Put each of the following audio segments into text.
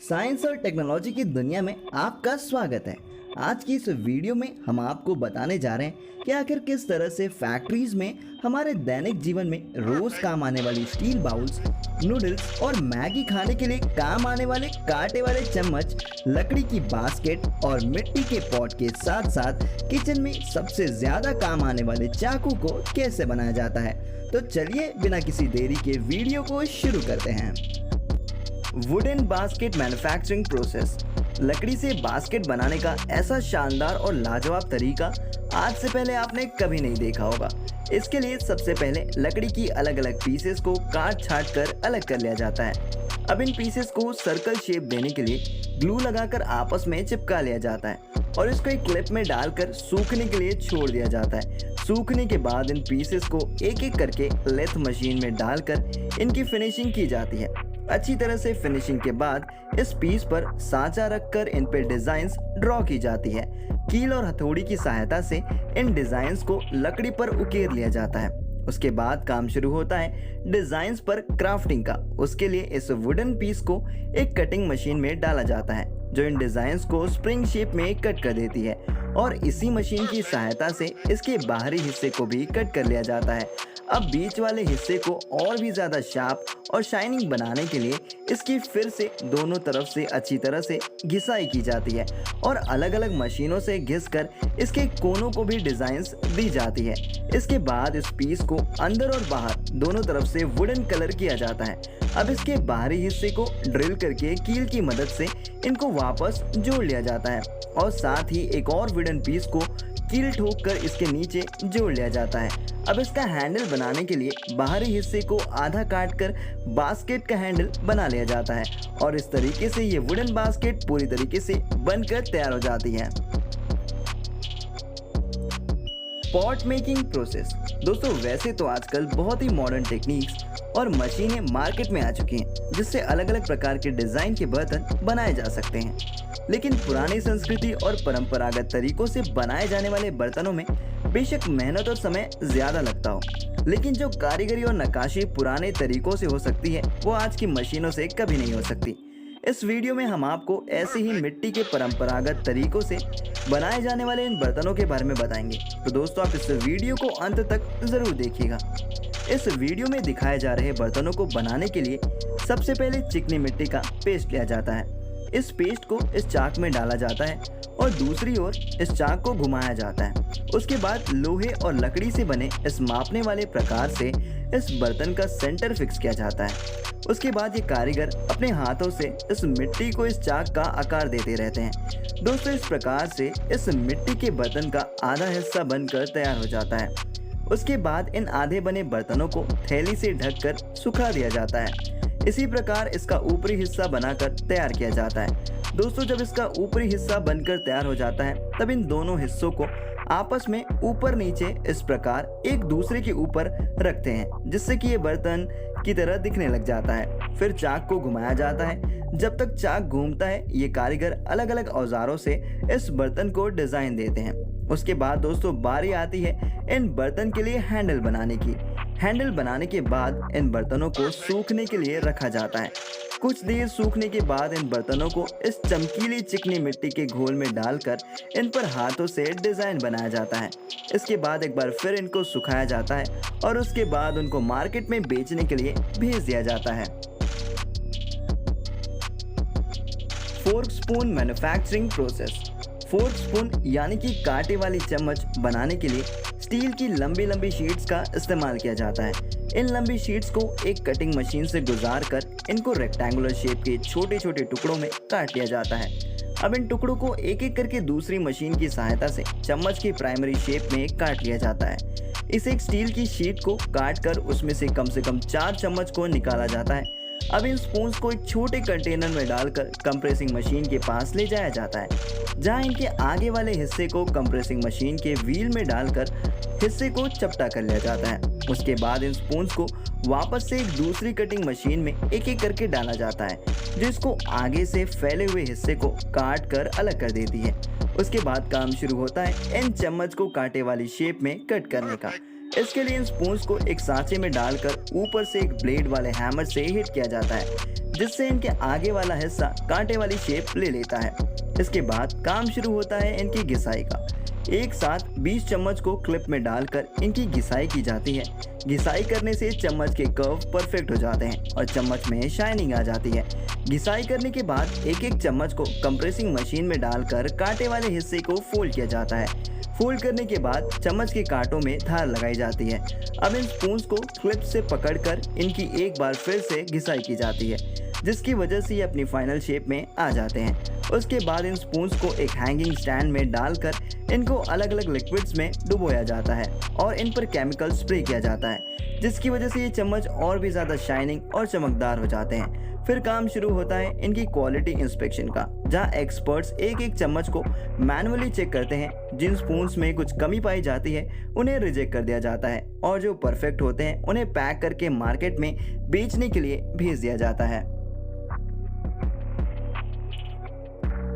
Science और technology की दुनिया में आपका स्वागत है। आज की इस वीडियो में हम आपको बताने जा रहे हैं कि आखिर किस तरह से फैक्ट्रीज में हमारे दैनिक जीवन में रोज काम आने वाली स्टील बाउल्स, नूडल्स और मैगी खाने के लिए काम आने वाले कांटे वाले चम्मच, लकड़ी की बास्केट और मिट्टी के पॉट के साथ साथ किचन में सबसे ज्यादा काम आने वाले चाकू को कैसे बनाया जाता है। तो चलिए बिना किसी देरी के वीडियो को शुरू करते हैं। Wooden basket manufacturing process. लकड़ी से बास्केट बनाने का ऐसा शानदार और लाजवाब तरीका आज से पहले आपने कभी नहीं देखा होगा। इसके लिए सबसे पहले लकड़ी की अलग अलग पीसेस को काट छाट कर अलग कर लिया जाता है। अब इन पीसेस को सर्कल शेप देने के लिए ग्लू लगाकर आपस में चिपका लिया जाता है और इसको एक क्लिप में डालकर सूखने के लिए छोड़ दिया जाता है। सूखने के बाद इन पीसेस को एक एक करके लेथ मशीन में डालकर इनकी फिनिशिंग की जाती है। अच्छी तरह से फिनिशिंग के बाद इस पीस पर सांचा रखकर इन पे डिजाइन्स ड्रॉ की जाती है। कील और हथौड़ी की सहायता से इन डिजाइन्स को लकड़ी पर उकेर लिया जाता है। उसके बाद काम शुरू होता है डिजाइन्स पर क्राफ्टिंग का। उसके लिए इस वुडन पीस को एक कटिंग मशीन में डाला जाता है जो इन डिजाइन्स को स्प्रिंग शेप में कट कर देती है और इसी मशीन की सहायता से इसके बाहरी हिस्से को भी कट कर लिया जाता है। अब बीच वाले हिस्से को और भी ज़्यादा शार्प और शाइनिंग बनाने के लिए इसकी फिर से दोनों तरफ से अच्छी तरह से घिसाई की जाती है और अलग अलग मशीनों से घिसकर इसके कोनों को भी डिज़ाइंस दी जाती है। इसके बाद इस पीस को अंदर और बाहर दोनों तरफ से वुडन कलर किया जाता है। अब इसके बाहरी हिस्से को ड्रिल करके कील की मदद से इनको वापस जोड़ लिया जाता है और साथ ही एक और वुडन पीस को कील ठोक कर इसके नीचे जोड़ लिया जाता है। अब इसका हैंडल बनाने के लिए बाहरी हिस्से को आधा काट कर बास्केट का हैंडल बना लिया जाता है और इस तरीके से ये वुडन बास्केट पूरी तरीके से बनकर तैयार हो जाती है। Pot making process. दोस्तों वैसे तो आजकल बहुत ही मॉडर्न टेक्निक्स और मशीनें मार्केट में आ चुकी हैं जिससे अलग अलग प्रकार के डिजाइन के बर्तन बनाए जा सकते हैं, लेकिन पुरानी संस्कृति और परंपरागत तरीकों से बनाए जाने वाले बर्तनों में बेशक मेहनत और समय ज्यादा लगता हो, लेकिन जो कारीगरी और नक्काशी पुराने तरीकों से हो सकती है वो आज की मशीनों से कभी नहीं हो सकती। इस वीडियो में हम आपको ऐसे ही मिट्टी के परंपरागत तरीकों से बनाए जाने वाले इन बर्तनों के बारे में बताएंगे। तो दोस्तों आप इस वीडियो को अंत तक जरूर देखिएगा। इस वीडियो में दिखाए जा रहे बर्तनों को बनाने के लिए सबसे पहले चिकनी मिट्टी का पेस्ट लिया जाता है। इस पेस्ट को इस चाक में डाला जाता है और दूसरी ओर इस चाक को घुमाया जाता है। उसके बाद लोहे और लकड़ी से बने इस मापने वाले प्रकार से इस बर्तन का सेंटर फिक्स किया जाता है। उसके बाद ये कारीगर अपने हाथों से इस मिट्टी को इस चाक का आकार देते रहते हैं। दोस्तों इस प्रकार से इस मिट्टी के बर्तन का आधा हिस्सा बनकर तैयार हो जाता है। उसके बाद इन आधे बने बर्तनों को थैली से ढककर सुखा दिया जाता है। इसी प्रकार इसका ऊपरी हिस्सा बनाकर तैयार किया जाता है। दोस्तों जब इसका ऊपरी हिस्सा बनकर तैयार हो जाता है तब इन दोनों हिस्सों को आपस में ऊपर नीचे इस प्रकार एक दूसरे के ऊपर रखते हैं जिससे कि ये बर्तन की तरह दिखने लग जाता है। फिर चाक को घुमाया जाता है। जब तक चाक घूमता है ये कारीगर अलग अलग औजारों से इस बर्तन को डिजाइन देते हैं। उसके बाद दोस्तों बारी आती है इन बर्तन के लिए हैंडल बनाने की। हैंडल बनाने के बाद इन बर्तनों को सूखने के लिए रखा जाता है। कुछ देर सूखने के बाद इन बर्तनों को इस चमकीली चिकनी मिट्टी के घोल में डालकर इन पर हाथों से डिजाइन बनाया जाता है। इसके बाद एक बार फिर इनको सुखाया जाता है और उसके बाद उनको मार्केट में बेचने के लिए भेज दिया जाता है। Fork spoon manufacturing process. Fork spoon यानी कि कांटे वाली चम्मच बनाने के लिए स्टील की लंबी लंबी शीट्स का इस्तेमाल किया जाता है। इन लंबी शीट्स को एक कटिंग मशीन से गुजार कर इनको रेक्टेंगुलर शेप के छोटे छोटे टुकड़ों में काट लिया जाता है। अब इन टुकड़ों को एक एक करके दूसरी मशीन की सहायता से चम्मच की प्राइमरी शेप में काट लिया जाता है। इस एक स्टील की शीट को काट कर उसमें से कम 4 चम्मच को निकाला जाता है। अब इन स्पून्स को एक छोटे कंटेनर में डालकर कंप्रेसिंग मशीन के पास ले जाया जाता है जहां इनके आगे वाले हिस्से को कंप्रेसिंग मशीन के व्हील में डालकर हिस्से को चपटा कर लिया जाता है। उसके बाद इन स्पून्स को वापस से एक दूसरी कटिंग मशीन में एक एक करके डाला जाता है जो इसको आगे से फैले हुए हिस्से को काट कर अलग कर देती है। उसके बाद काम शुरू होता है इन चम्मच को कांटे वाली शेप में कट करने का। इसके लिए इन स्पून्स को एक सांचे में डालकर ऊपर से एक ब्लेड वाले हैमर से हिट किया जाता है जिससे इनके आगे वाला हिस्सा कांटे वाली शेप ले लेता है। इसके बाद काम शुरू होता है इनकी घिसाई का। एक साथ 20 चम्मच को क्लिप में डालकर इनकी घिसाई की जाती है। घिसाई करने से चम्मच के कर्व परफेक्ट हो जाते हैं और चम्मच में शाइनिंग आ जाती है। घिसाई करने के बाद एक एक चम्मच को कंप्रेसिंग मशीन में डालकर कांटे वाले हिस्से को फोल्ड किया जाता है। फोल्ड करने के बाद चम्मच के कांटों में धार लगाई जाती है। अब इन स्पून्स को क्लिप से पकड़कर इनकी एक बार फिर से घिसाई की जाती है, जिसकी वजह से ये अपनी फाइनल शेप में आ जाते हैं। उसके बाद इन स्पून्स को एक हैंगिंग स्टैंड में डालकर इनको अलग अलग लिक्विड्स में डुबोया जाता है और इन पर केमिकल स्प्रे किया जाता है, जिसकी वजह से ये चम्मच और भी ज़्यादा शाइनिंग और चमकदार हो जाते हैं। फिर काम शुरू होता है इनकी क्वालिटी इंस्पेक्शन का, जहां एक्सपर्ट्स एक एक चम्मच को मैनुअली चेक करते हैं। जिन स्पून्स में कुछ कमी पाई जाती है उन्हें रिजेक्ट कर दिया जाता है और जो परफेक्ट होते हैं उन्हें पैक करके मार्केट में बेचने के लिए भेज दिया जाता है।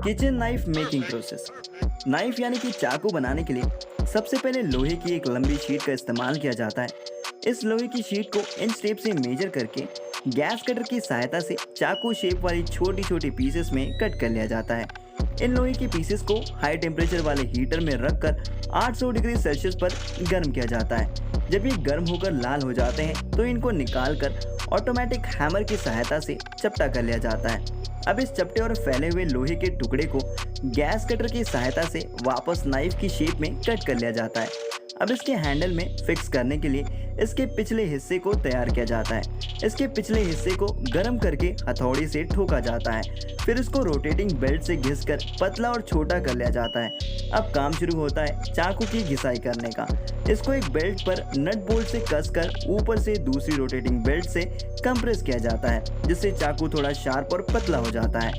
Kitchen knife making process. Knife यानी कि चाकू बनाने के लिए सबसे पहले लोहे की एक लंबी शीट का इस्तेमाल किया जाता है। इस लोहे की शीट को इंच टेप से मेजर करके गैस कटर की सहायता से चाकू शेप वाली छोटी छोटी पीसेस में कट कर लिया जाता है। इन लोहे की पीसेस को हाई टेम्परेचर वाले हीटर में रखकर 800 डिग्री सेल्सियस पर गर्म किया जाता है। जब ये गर्म होकर लाल हो जाते हैं तो इनको निकालकर ऑटोमेटिक हैमर की सहायता से चपटा कर लिया जाता है। अब इस चपटे और फैले हुए लोहे के टुकड़े को गैस कटर की सहायता से वापस नाइफ की शेप में कट कर लिया जाता है। अब इसके हैंडल में फिक्स करने के लिए इसके पिछले हिस्से को तैयार किया जाता है। इसके पिछले हिस्से को गर्म करके हथौड़ी से ठोका जाता है। फिर इसको रोटेटिंग बेल्ट से घिसकर पतला और छोटा कर लिया जाता है। अब काम शुरू होता है चाकू की घिसाई करने का। इसको एक बेल्ट पर नट बोल्ट से कसकर ऊपर से दूसरी रोटेटिंग बेल्ट से कंप्रेस किया जाता है, जिससे चाकू थोड़ा शार्प और पतला हो जाता है।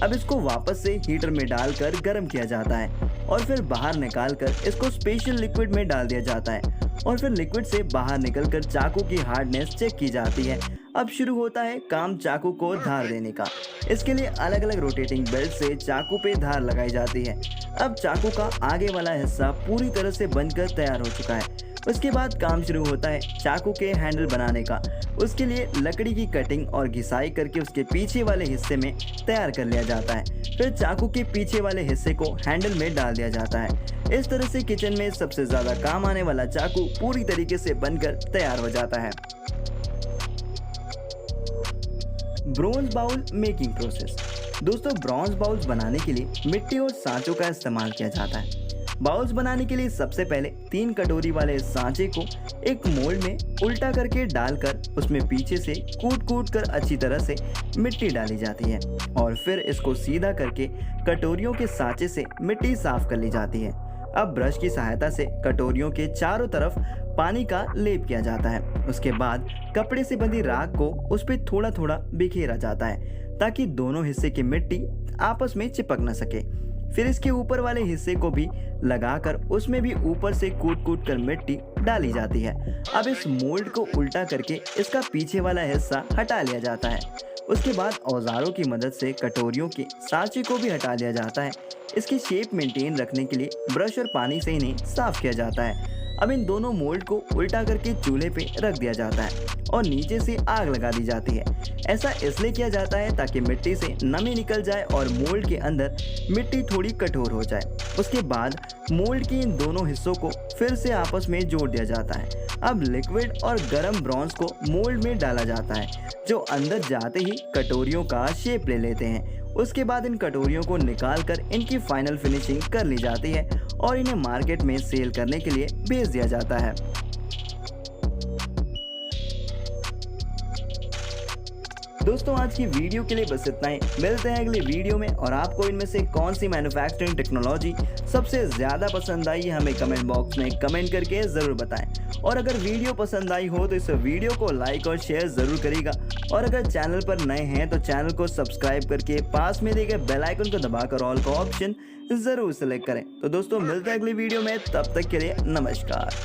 अब इसको वापस से हीटर में डालकर गर्म किया जाता है और फिर बाहर निकालकर इसको स्पेशल लिक्विड में डाल दिया जाता है और फिर लिक्विड से बाहर निकलकर चाकू की हार्डनेस चेक की जाती है। अब शुरू होता है काम चाकू को धार देने का। इसके लिए अलग अलग रोटेटिंग बेल्ट से चाकू पे धार लगाई जाती है। अब चाकू का आगे वाला हिस्सा पूरी तरह से बनकर तैयार हो चुका है। उसके बाद काम शुरू होता है चाकू के हैंडल बनाने का। उसके लिए लकड़ी की कटिंग और घिसाई करके उसके पीछे वाले हिस्से में तैयार कर लिया जाता है। फिर चाकू के पीछे वाले हिस्से को हैंडल में डाल दिया जाता है। इस तरह से किचन में सबसे ज़्यादा काम आने वाला चाकू पूरी तरीके से बनकर तैयार हो जाता है। Bronze bowl making process. दोस्तों, ब्रॉन्ज बाउल्स बनाने के लिए मिट्टी और सांचों का इस्तेमाल किया जाता है। बाउल्स बनाने के लिए सबसे पहले 3 कटोरी वाले सांचे को एक मोल्ड में उल्टा करके डालकर उसमें पीछे से कूट कर अच्छी तरह से मिट्टी डाली जाती है और फिर इसको सीधा करके कटोरियों के सांचे से मिट्टी साफ कर ली जाती है। अब ब्रश की सहायता से कटोरियों के चारों तरफ पानी का लेप किया जाता है। उसके बाद कपड़े से बंधी राख को उस पर थोड़ा थोड़ा बिखेरा जाता है ताकि दोनों हिस्से की मिट्टी आपस में चिपक न सके। फिर इसके ऊपर वाले हिस्से को भी लगाकर उसमें भी ऊपर से कूट कर मिट्टी डाली जाती है। अब इस मोल्ड को उल्टा करके इसका पीछे वाला हिस्सा हटा लिया जाता है। उसके बाद औजारों की मदद से कटोरियों के सांचे को भी हटा लिया जाता है। इसकी शेप मेंटेन रखने के लिए ब्रश और पानी से इन्हें साफ किया जाता है। अब इन दोनों मोल्ड को उल्टा करके चूल्हे पे रख दिया जाता है और नीचे से आग लगा दी जाती है। ऐसा इसलिए किया जाता है ताकि मिट्टी से नमी निकल जाए और मोल्ड के अंदर मिट्टी थोड़ी कठोर हो जाए। उसके बाद मोल्ड के इन दोनों हिस्सों को फिर से आपस में जोड़ दिया जाता है। अब लिक्विड और गर्म ब्रॉन्ज को मोल्ड में डाला जाता है, जो अंदर जाते ही कटोरियों का शेप ले लेते हैं। उसके बाद इन कटोरियों को निकालकर इनकी फाइनल फिनिशिंग कर ली जाती है और इन्हें मार्केट में सेल करने के लिए भेज दिया जाता है। दोस्तों, आज की वीडियो के लिए बस इतना ही। मिलते हैं अगले वीडियो में और आपको इनमें से कौन सी मैन्युफैक्चरिंग टेक्नोलॉजी सबसे ज़्यादा पसंद आई है हमें कमेंट बॉक्स में कमेंट करके ज़रूर बताएं। और अगर वीडियो पसंद आई हो तो इस वीडियो को लाइक और शेयर ज़रूर करिएगा और अगर चैनल पर नए हैं तो चैनल को सब्सक्राइब करके पास में दिए गए बेल आइकन को दबाकर ऑल का ऑप्शन ज़रूर सेलेक्ट करें। तो दोस्तों, मिलते हैं अगली वीडियो में, तब तक के लिए नमस्कार।